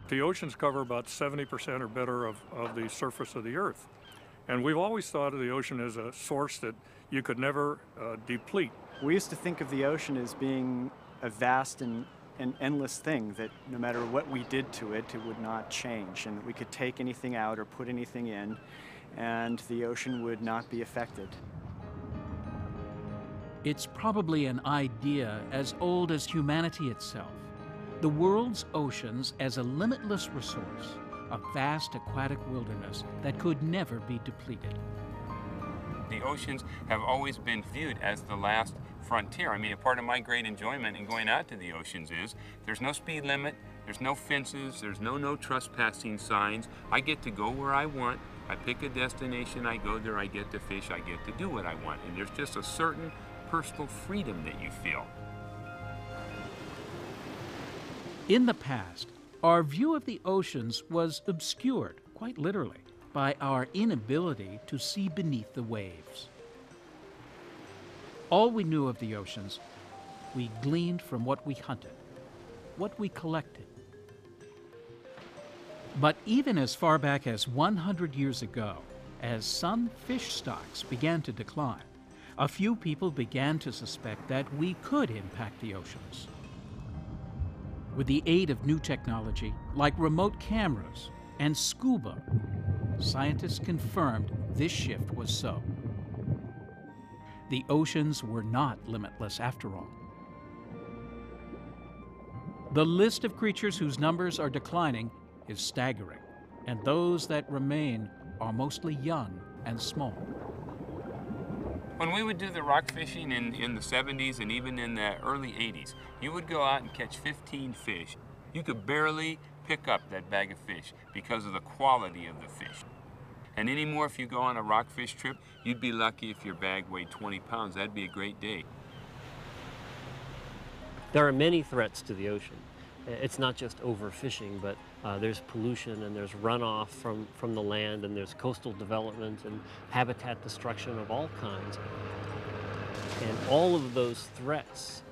The oceans cover about 70% or better of the surface of the Earth. And we've always thought of the ocean as a source that you could never deplete. We used to think of the ocean as being a vast and endless thing that no matter what we did to it, it would not change, and that we could take anything out or put anything in, and the ocean would not be affected. It's probably an idea as old as humanity itself. The world's oceans as a limitless resource, a vast aquatic wilderness that could never be depleted. The oceans have always been viewed as the last frontier. I mean, a part of my great enjoyment in going out to the oceans is there's no speed limit, there's no fences, there's no trespassing signs. I get to go where I want. I pick a destination, I go there, I get to fish, I get to do what I want. And there's just a certain personal freedom that you feel. In the past, our view of the oceans was obscured, quite literally, by our inability to see beneath the waves. All we knew of the oceans, we gleaned from what we hunted, what we collected. But even as far back as 100 years ago, as some fish stocks began to decline, a few people began to suspect that we could impact the oceans. With the aid of new technology, like remote cameras and scuba, scientists confirmed this shift was so. The oceans were not limitless after all. The list of creatures whose numbers are declining is staggering, and those that remain are mostly young and small. When we would do the rock fishing in the 70s and even in the early 80s, you would go out and catch 15 fish. You could barely pick up that bag of fish because of the quality of the fish. And anymore, if you go on a rockfish trip, you'd be lucky if your bag weighed 20 pounds. That'd be a great day. There are many threats to the ocean. It's not just overfishing, but there's pollution and there's runoff from the land, and there's coastal development and habitat destruction of all kinds. And all of those threats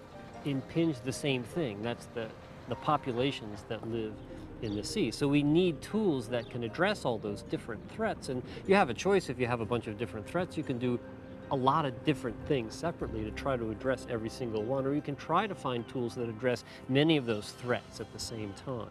impinge the same thing. That's the populations that live in the sea. So we need tools that can address all those different threats. And you have a choice. If you have a bunch of different threats, you can do a lot of different things separately to try to address every single one, or you can try to find tools that address many of those threats at the same time.